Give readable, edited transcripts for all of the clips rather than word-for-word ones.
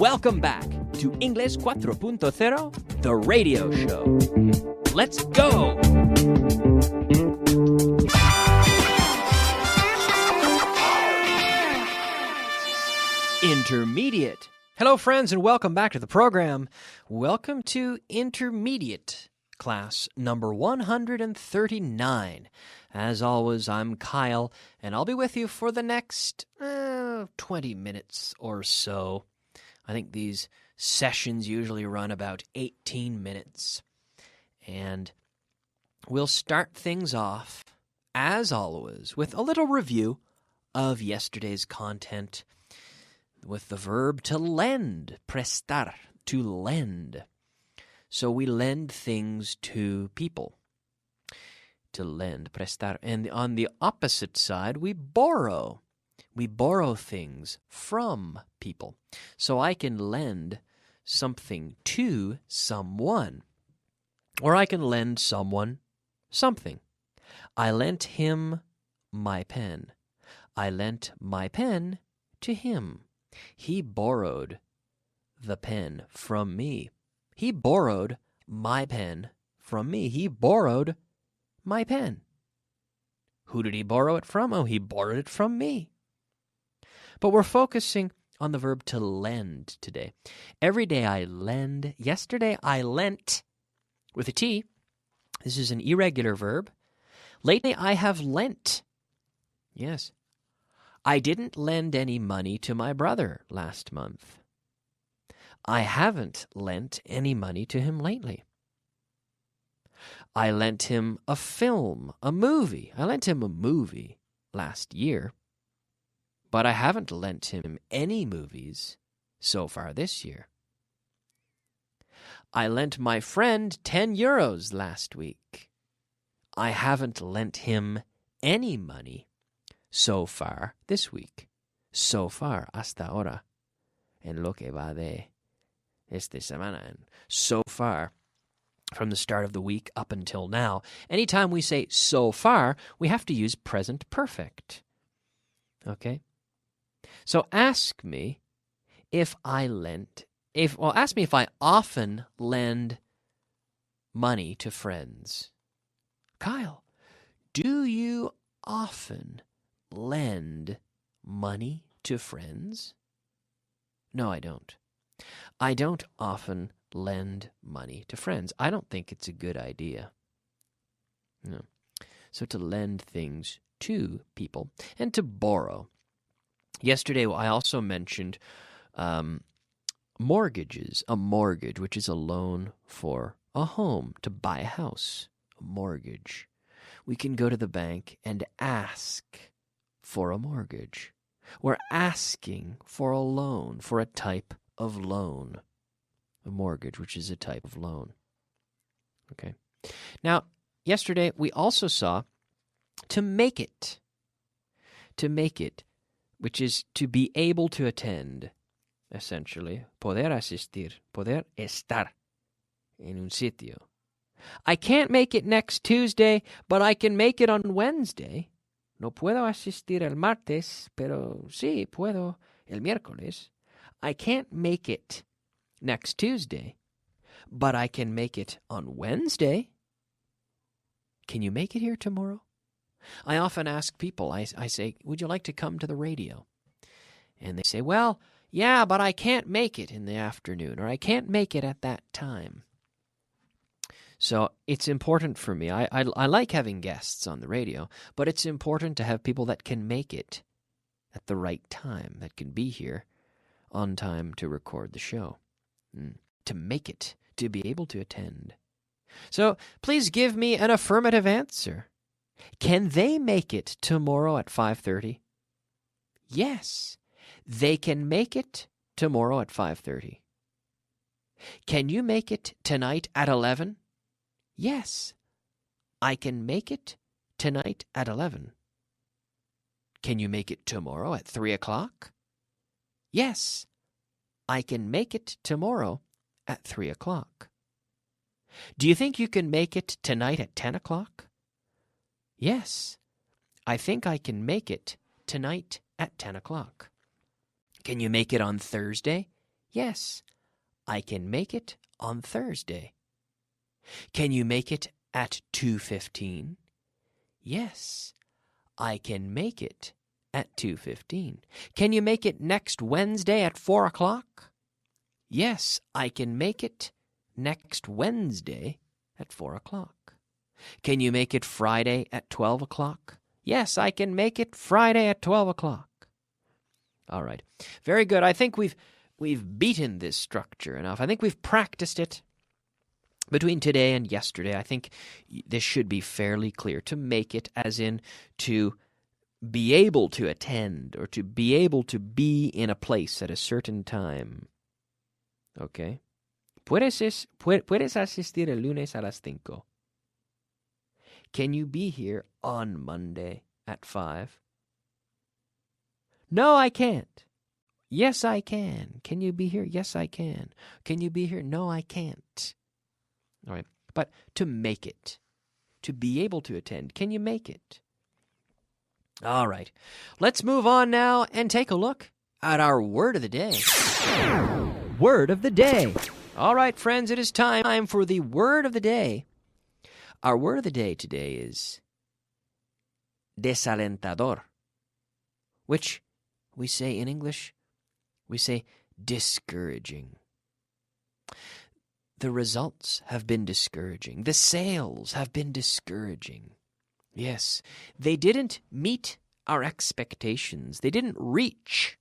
Welcome back to Inglés 4.0, the radio show. Let's go! Intermediate. Hello, friends, and welcome back to the program. Welcome to Intermediate, class number 139. As always, I'm Kyle, and I'll be with you for the next 20 minutes or so. I think these sessions usually run about 18 minutes. And we'll start things off, as always, with a little review of yesterday's content with the verb to lend, prestar, to lend. So we lend things to people. To lend, prestar. And on the opposite side, we borrow. We borrow things from people. So I can lend something to someone. Or I can lend someone something. I lent him my pen. I lent my pen to him. He borrowed the pen from me. He borrowed my pen from me. He borrowed my pen. Who did he borrow it from? Oh, he borrowed it from me. But we're focusing on the verb to lend today. Every day I lend. Yesterday I lent with a T. This is an irregular verb. Lately I have lent. Yes. I didn't lend any money to my brother last month. I haven't lent any money to him lately. I lent him a film, a movie. I lent him a movie last year. But I haven't lent him any movies so far this year. I lent my friend 10 euros last week. I haven't lent him any money so far this week. So far, hasta ahora. En lo que va de esta semana. And so far, from the start of the week up until now. Anytime we say so far, we have to use present perfect. Okay? So ask me if I often lend money to friends. Kyle, do you often lend money to friends? No, I don't. I don't often lend money to friends. I don't think it's a good idea. No. So to lend things to people and to borrow. Yesterday, I also mentioned mortgages. A mortgage, which is a loan for a home, to buy a house. A mortgage. We can go to the bank and ask for a mortgage. We're asking for a loan, for a type of loan. A mortgage, which is a type of loan. Okay. Now, yesterday, we also saw to make it. To make it, which is to be able to attend, essentially. Poder asistir, poder estar en un sitio. I can't make it next Tuesday, but I can make it on Wednesday. No puedo asistir el martes, pero sí puedo el miércoles. I can't make it next Tuesday, but I can make it on Wednesday. Can you make it here tomorrow? I often ask people, I say, would you like to come to the radio? And they say, well, yeah, but I can't make it in the afternoon, or I can't make it at that time. So it's important for me. I like having guests on the radio, but it's important to have people that can make it at the right time, that can be here on time to record the show, to make it, to be able to attend. So please give me an affirmative answer. Can they make it tomorrow at 5:30? Yes, they can make it tomorrow at 5:30. Can you make it tonight at 11? Yes, I can make it tonight at 11. Can you make it tomorrow at 3 o'clock? Yes, I can make it tomorrow at 3 o'clock. Do you think you can make it tonight at 10 o'clock? Yes, I think I can make it tonight at 10 o'clock. Can you make it on Thursday? Yes, I can make it on Thursday. Can you make it at 2:15? Yes, I can make it at 2:15. Can you make it next Wednesday at 4 o'clock? Yes, I can make it next Wednesday at 4 o'clock. Can you make it Friday at 12 o'clock? Yes, I can make it Friday at 12 o'clock. All right. Very good. I think we've beaten this structure enough. I think we've practiced it between today and yesterday. I think this should be fairly clear. To make it, as in to be able to attend or to be able to be in a place at a certain time. Okay? Puedes asistir el lunes a las 5. Can you be here on Monday at 5? No, I can't. Yes, I can. Can you be here? Yes, I can. Can you be here? No, I can't. All right. But to make it, to be able to attend, can you make it? All right. Let's move on now and take a look at our word of the day. Word of the day. All right, friends, it is time for the word of the day. Our word of the day today is desalentador, which we say in English, we say discouraging. The results have been discouraging. The sales have been discouraging. Yes, they didn't meet our expectations. They didn't reach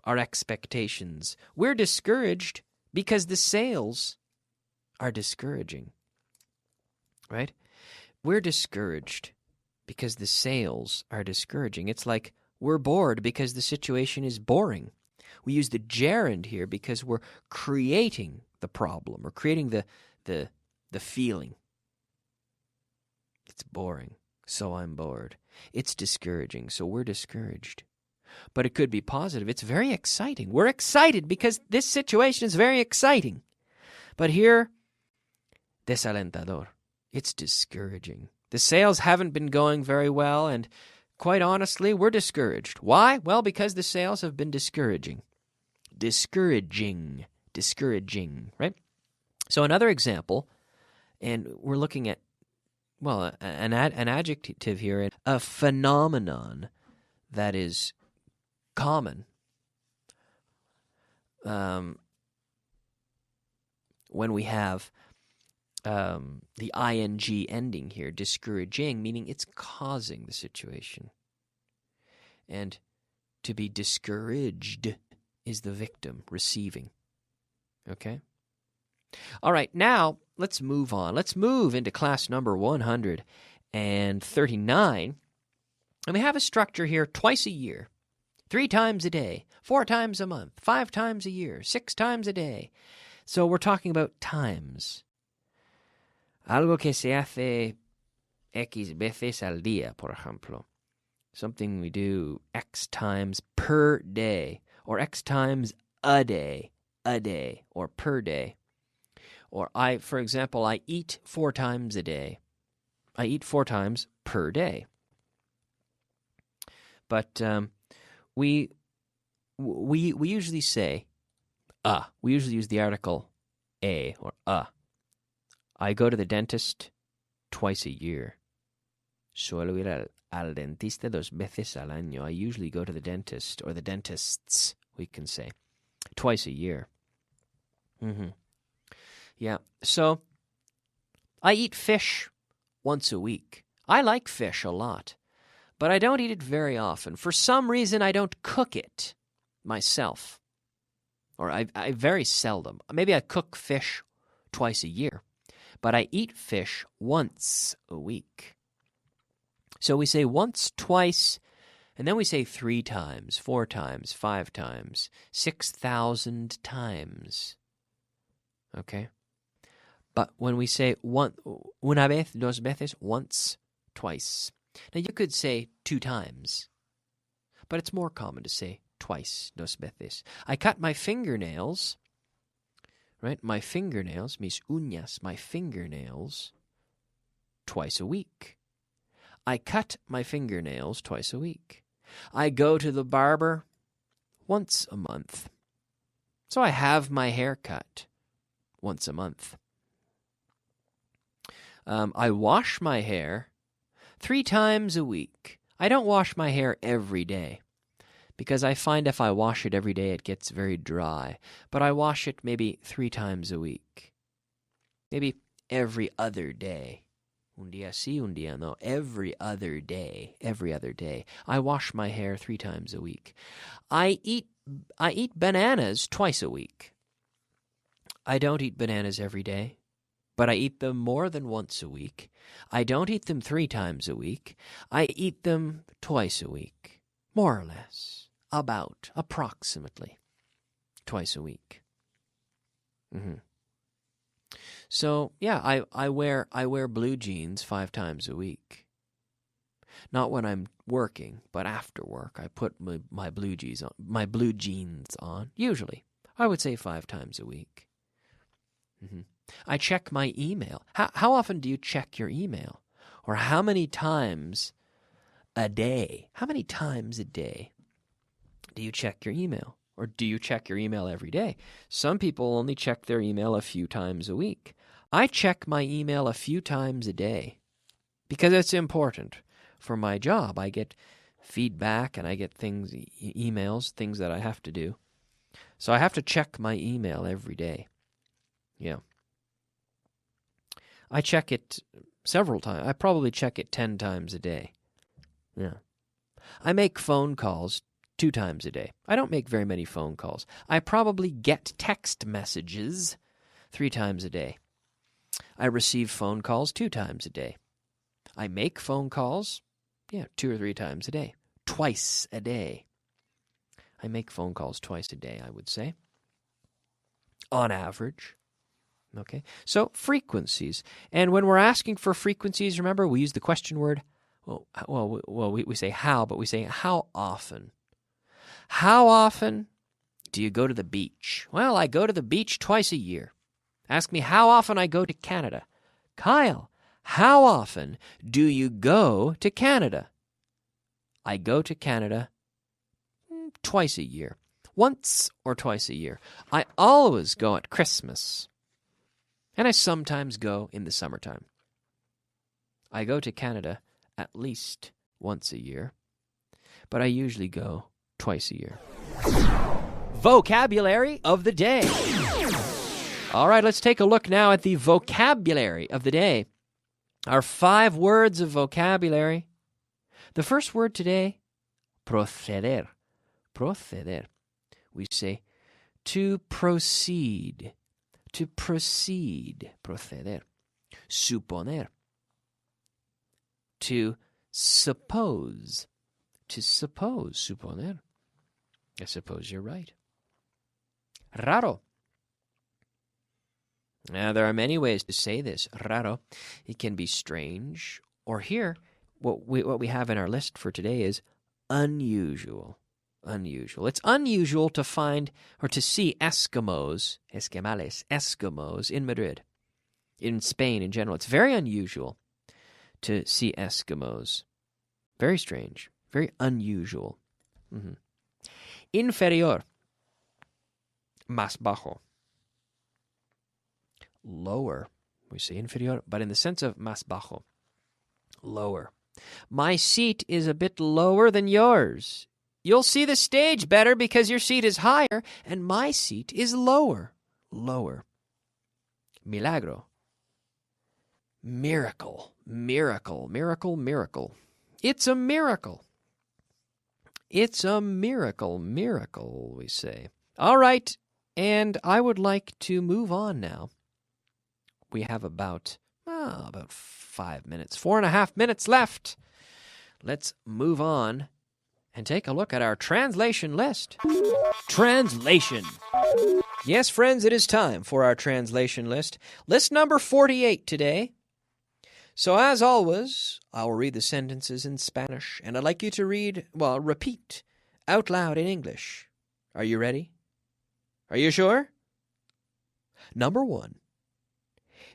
our expectations. We're discouraged because the sales are discouraging, right? We're discouraged because the sales are discouraging. It's like we're bored because the situation is boring. We use the gerund here because we're creating the problem or creating the feeling. It's boring, so I'm bored. It's discouraging, so we're discouraged. But it could be positive. It's very exciting. We're excited because this situation is very exciting. But here, desalentador. It's discouraging. The sales haven't been going very well, and quite honestly, we're discouraged. Why? Well, because the sales have been discouraging. Discouraging, right? So another example, and we're looking at, well, an adjective here, a phenomenon that is common. When we have the ing ending here, discouraging, meaning it's causing the situation. And to be discouraged is the victim receiving. Okay? All right, now let's move on. Let's move into class number 139. And we have a structure here twice a year, 3 times a day, 4 times a month, 5 times a year, 6 times a day. So we're talking about times. Algo que se hace X veces al día, por ejemplo. Something we do X times per day, or X times a day, or per day. Or for example, I eat 4 times a day. I eat 4 times per day. But we usually say we usually use the article a or a. I go to the dentist twice a year. Suelo ir al dentista 2 veces al año. I usually go to the dentist, or the dentists, we can say, twice a year. Yeah, so I eat fish once a week. I like fish a lot, but I don't eat it very often. For some reason, I don't cook it myself, or I very seldom. Maybe I cook fish twice a year, but I eat fish once a week. So we say once, twice, and then we say 3 times, 4 times, 5 times, 6,000 times. Okay? But when we say una vez, 2 veces, once, twice. Now you could say 2 times, but it's more common to say twice, 2 veces. I cut my fingernails, right? My fingernails, mis uñas, my fingernails, twice a week. I cut my fingernails twice a week. I go to the barber once a month. So I have my hair cut once a month. I wash my hair 3 times a week. I don't wash my hair every day because I find if I wash it every day, it gets very dry. But I wash it maybe 3 times a week. Maybe every other day. Un día sí, un día no. Every other day. Every other day. I wash my hair 3 times a week. I eat bananas twice a week. I don't eat bananas every day, but I eat them more than once a week. I don't eat them 3 times a week. I eat them twice a week, more or less, approximately, twice a week. So yeah, I wear blue jeans 5 times a week. Not when I'm working, but after work, I put my blue jeans on. Usually, I would say 5 times a week. I check my email. How often do you check your email? Or how many times a day? How many times a day do you check your email? Or do you check your email every day? Some people only check their email a few times a week. I check my email a few times a day because it's important for my job. I get feedback and I get emails, things that I have to do. So I have to check my email every day. Yeah. I check it several times. I probably check it 10 times a day. Yeah. I make phone calls 2 times a day. I don't make very many phone calls. I probably get text messages 3 times a day. I receive phone calls 2 times a day. I make phone calls, 2 or 3 times a day. Twice a day. I make phone calls twice a day, I would say. On average. Okay, so frequencies. And when we're asking for frequencies, remember, we use the question word. We say how, but we say how often. How often do you go to the beach? Well, I go to the beach twice a year. Ask me how often I go to Canada. Kyle, how often do you go to Canada? I go to Canada twice a year. Once or twice a year. I always go at Christmas. And I sometimes go in the summertime. I go to Canada at least once a year, but I usually go twice a year. Vocabulary of the day. All right, let's take a look now at the vocabulary of the day. Our 5 words of vocabulary. The first word today, proceder. Proceder. We say to proceed. To proceed, proceder. Suponer. To suppose. To suppose, suponer. I suppose you're right. Raro. Now, there are many ways to say this. Raro. It can be strange. Or here, what we have in our list for today is unusual. Unusual. It's unusual to find or to see Eskimos in Madrid. In Spain in general. It's very unusual to see Eskimos. Very strange. Very unusual. Inferior. Más bajo. Lower. We say inferior, but in the sense of más bajo. Lower. My seat is a bit lower than yours. You'll see the stage better because your seat is higher and my seat is lower. Lower. Milagro. Miracle. Miracle. Miracle. Miracle. It's a miracle. It's a miracle. Miracle, we say. All right. And I would like to move on now. We have about 5 minutes, 4.5 minutes left. Let's move on and take a look at our translation list. Translation. Yes, friends, it is time for our translation list. List number 48 today. So as always, I will read the sentences in Spanish, and I'd like you to repeat out loud in English. Are you ready? Are you sure? Number 1.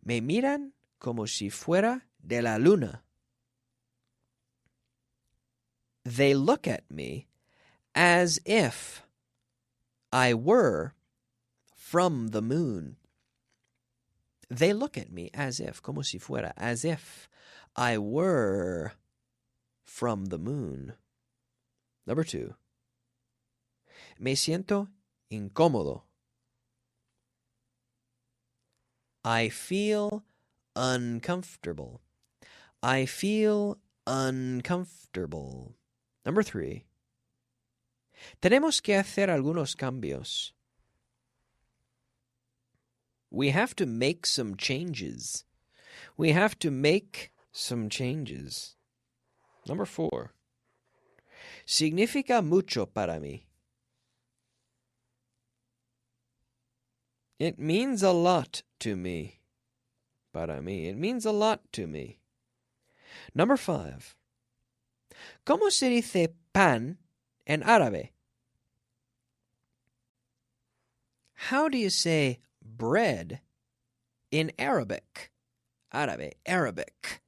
Me miran como si fuera de la luna. They look at me as if I were from the moon. They look at me as if, como si fuera, as if I were from the moon. Number 2. Me siento incómodo. I feel uncomfortable. I feel uncomfortable. Number 3. Tenemos que hacer algunos cambios. We have to make some changes. We have to make some changes. Number 4. Significa mucho para mí. It means a lot to me. Para mí. It means a lot to me. Number 5. ¿Cómo se dice pan en árabe? How do you say bread in Arabic? Árabe, Arabic.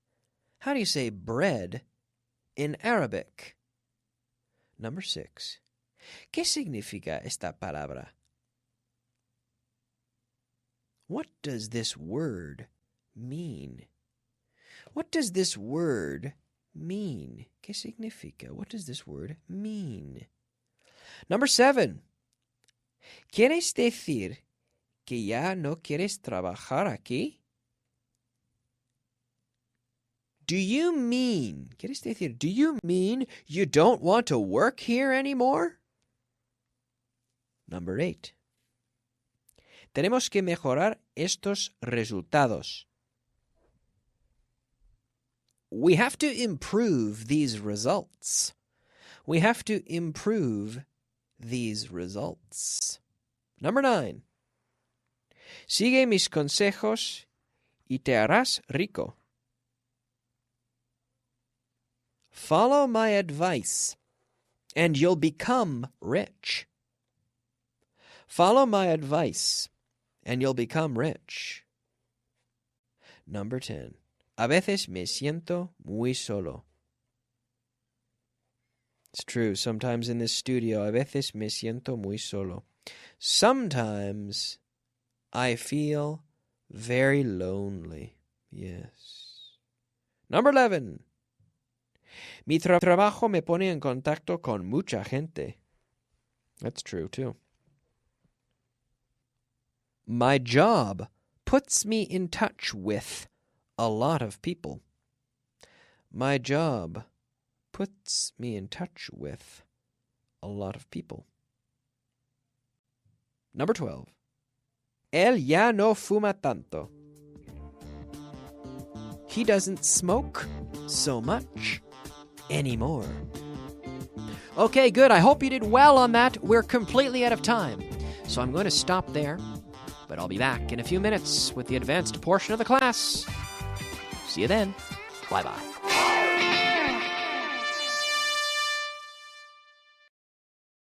How do you say bread in Arabic? Number 6. ¿Qué significa esta palabra? What does this word mean? What does this word mean? ¿Qué significa? What does this word mean? Number 7. ¿Quieres decir que ya no quieres trabajar aquí? Do you mean, ¿quieres decir, do you mean you don't want to work here anymore? Number 8. Tenemos que mejorar estos resultados. We have to improve these results. We have to improve these results. Number 9. Sigue mis consejos y te harás rico. Follow my advice and you'll become rich. Follow my advice and you'll become rich. Number 10. A veces me siento muy solo. It's true. Sometimes in this studio, a veces me siento muy solo. Sometimes I feel very lonely. Yes. Number 11. Mi trabajo me pone en contacto con mucha gente. That's true, too. My job puts me in touch with a lot of people. My job puts me in touch with a lot of people. Number 12. Él ya no fuma tanto. He doesn't smoke so much anymore. Okay, good. I hope you did well on that. We're completely out of time, so I'm going to stop there. But I'll be back in a few minutes with the advanced portion of the class. See you then. Bye-bye.